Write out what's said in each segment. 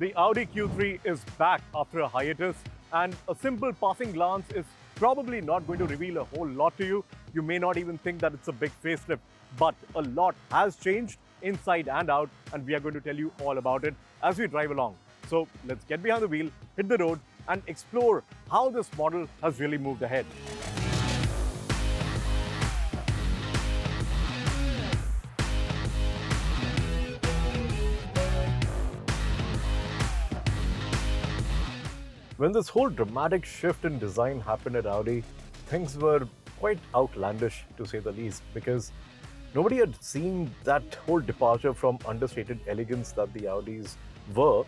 The Audi Q3 is back after a hiatus, and a simple passing glance is probably not going to reveal a whole lot to you. You may not even think that it's a big facelift, but a lot has changed inside and out, and we are going to tell you all about it as we drive along. So let's get behind the wheel, hit the road, and explore how this model has really moved ahead. When this whole dramatic shift in design happened at Audi, things were quite outlandish to say the least, because nobody had seen that whole departure from understated elegance that the Audis were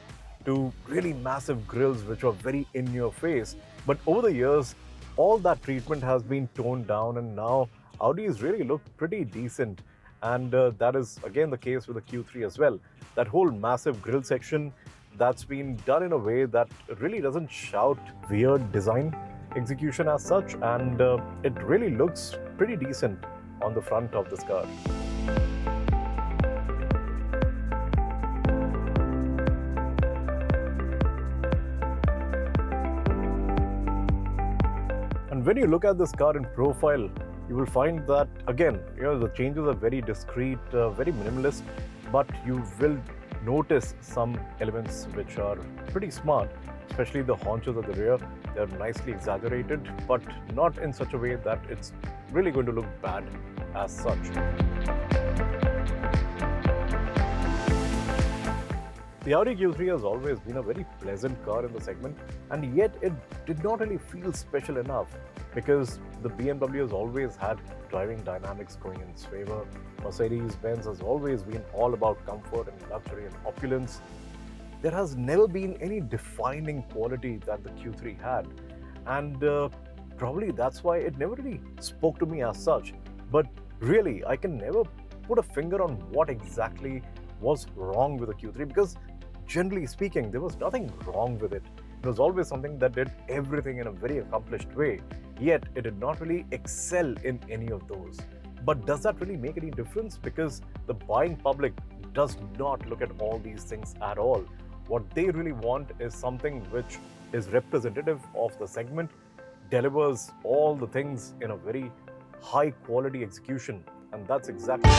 to really massive grills which were very in your face. But over the years, all that treatment has been toned down, and now Audis really look pretty decent. And that is again the case with the Q3 as well. That whole massive grille section, that's been done in a way that really doesn't shout weird design execution as such, and it really looks pretty decent on the front of this car. And when you look at this car in profile, you will find that again, the changes are very discreet, very minimalist, but you will notice some elements which are pretty smart, especially the haunches at the rear. They're nicely exaggerated, but not in such a way that it's really going to look bad as such. The Audi Q3 has always been a very pleasant car in the segment, and yet it did not really feel special enough, because the BMW has always had driving dynamics going in its favor. Mercedes-Benz has always been all about comfort and luxury and opulence. There has never been any defining quality that the Q3 had, and probably that's why it never really spoke to me as such. But really, I can never put a finger on what exactly was wrong with the Q3, because generally speaking, there was nothing wrong with it. It was always something that did everything in a very accomplished way, yet it did not really excel in any of those. But does that really make any difference? Because the buying public does not look at all these things at all. What they really want is something which is representative of the segment, delivers all the things in a very high quality execution, and that's exactly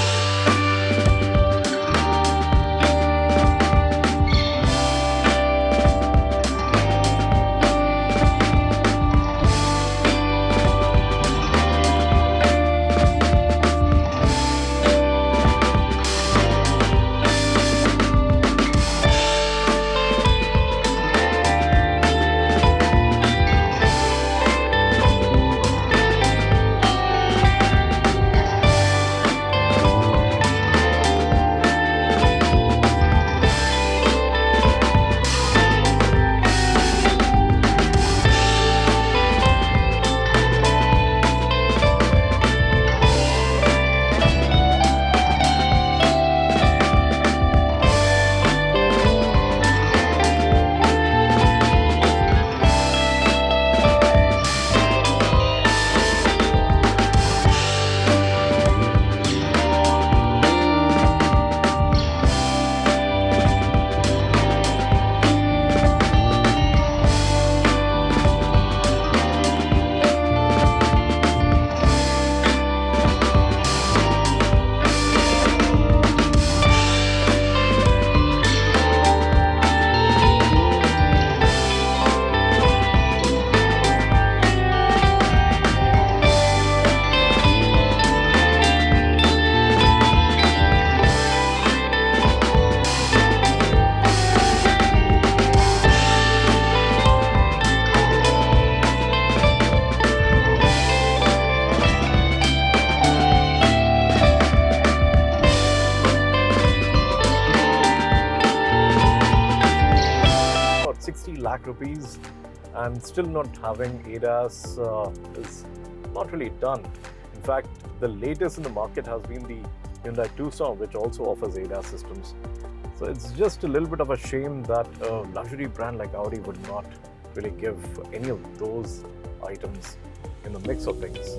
rupees, and still not having ADAS is not really done. In fact, the latest in the market has been the Hyundai Tucson, which also offers ADAS systems. So it's just a little bit of a shame that a luxury brand like Audi would not really give any of those items in the mix of things.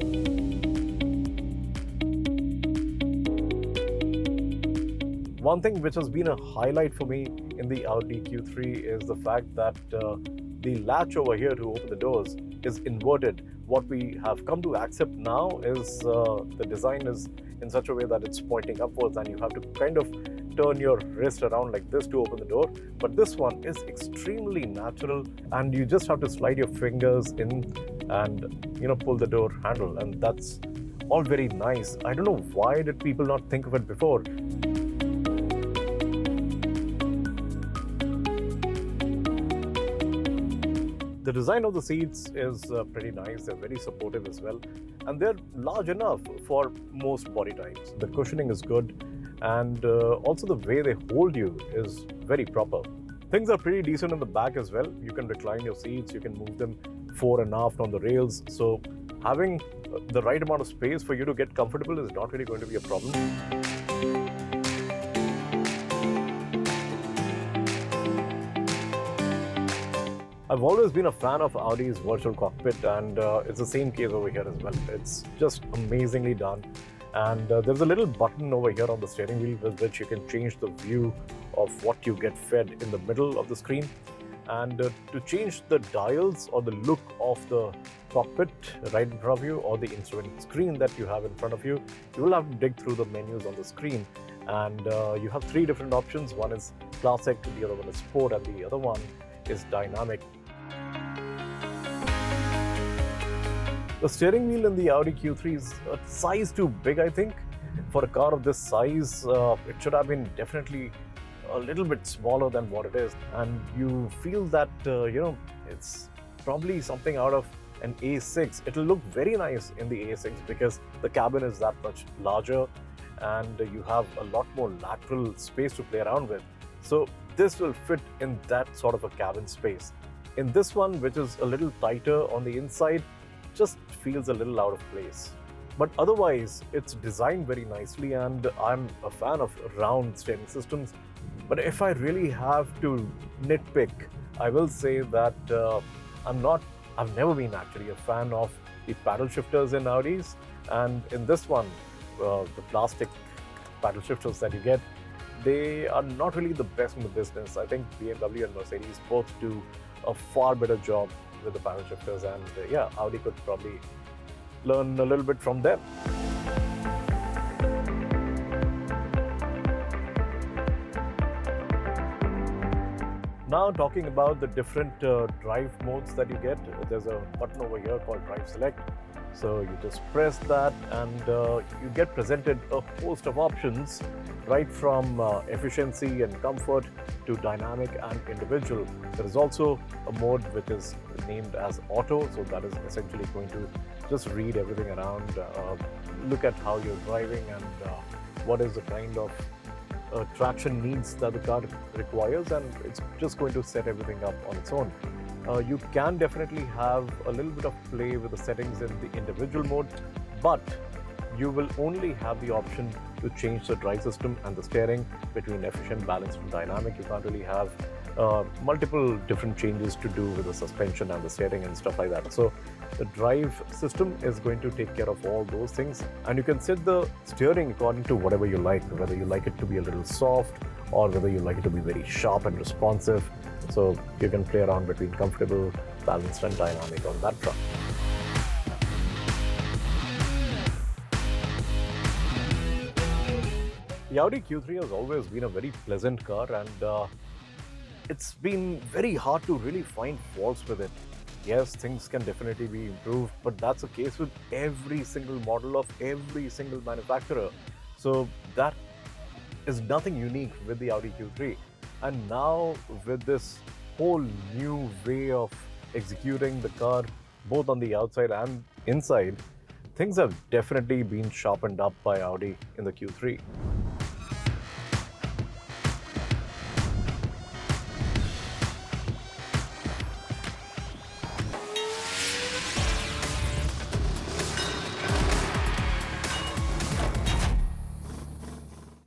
One thing which has been a highlight for me in the Audi Q3 is the fact that the latch over here to open the doors is inverted. What we have come to accept now is the design is in such a way that it's pointing upwards and you have to kind of turn your wrist around like this to open the door. But this one is extremely natural and you just have to slide your fingers in and pull the door handle, and that's all very nice. I don't know why did people not think of it before. The design of the seats is pretty nice. They're very supportive as well, and they're large enough for most body types. The cushioning is good, and also the way they hold you is very proper. Things are pretty decent in the back as well. You can recline your seats, you can move them fore and aft on the rails, so having the right amount of space for you to get comfortable is not really going to be a problem. I've always been a fan of Audi's virtual cockpit, and it's the same case over here as well. It's just amazingly done. And there's a little button over here on the steering wheel with which you can change the view of what you get fed in the middle of the screen. And to change the dials or the look of the cockpit right in front of you, or the instrument screen that you have in front of you, you will have to dig through the menus on the screen. And you have three different options. One is classic, the other one is sport, and the other one is dynamic. The steering wheel in the Audi Q3 is a size too big, I think. For a car of this size, it should have been definitely a little bit smaller than what it is. And you feel that, it's probably something out of an A6. It'll look very nice in the A6 because the cabin is that much larger and you have a lot more lateral space to play around with. So this will fit in that sort of a cabin space. In this one, which is a little tighter on the inside, just feels a little out of place. But otherwise, it's designed very nicely, and I'm a fan of round steering systems. But if I really have to nitpick, I will say that I've never been actually a fan of the paddle shifters in Audis. And in this one, the plastic paddle shifters that you get, they are not really the best in the business. I think BMW and Mercedes both do a far better job with the paddle shifters, and Audi could probably learn a little bit from them. Now talking about the different drive modes that you get, there's a button over here called Drive Select. So you just press that and you get presented a host of options, right from efficiency and comfort to dynamic and individual. There is also a mode which is named as auto, so that is essentially going to just read everything around, look at how you're driving and what is the kind of traction needs that the car requires, and it's just going to set everything up on its own. You can definitely have a little bit of play with the settings in the individual mode, but you will only have the option to change the drive system and the steering between efficient, balanced and dynamic. You can't really have multiple different changes to do with the suspension and the steering and stuff like that. So the drive system is going to take care of all those things, and you can set the steering according to whatever you like, whether you like it to be a little soft or whether you like it to be very sharp and responsive. So you can play around between comfortable, balanced and dynamic on that front. The Audi Q3 has always been a very pleasant car, and it's been very hard to really find faults with it. Yes, things can definitely be improved, but that's the case with every single model of every single manufacturer. So that is nothing unique with the Audi Q3. And now with this whole new way of executing the car, both on the outside and inside, things have definitely been sharpened up by Audi in the Q3.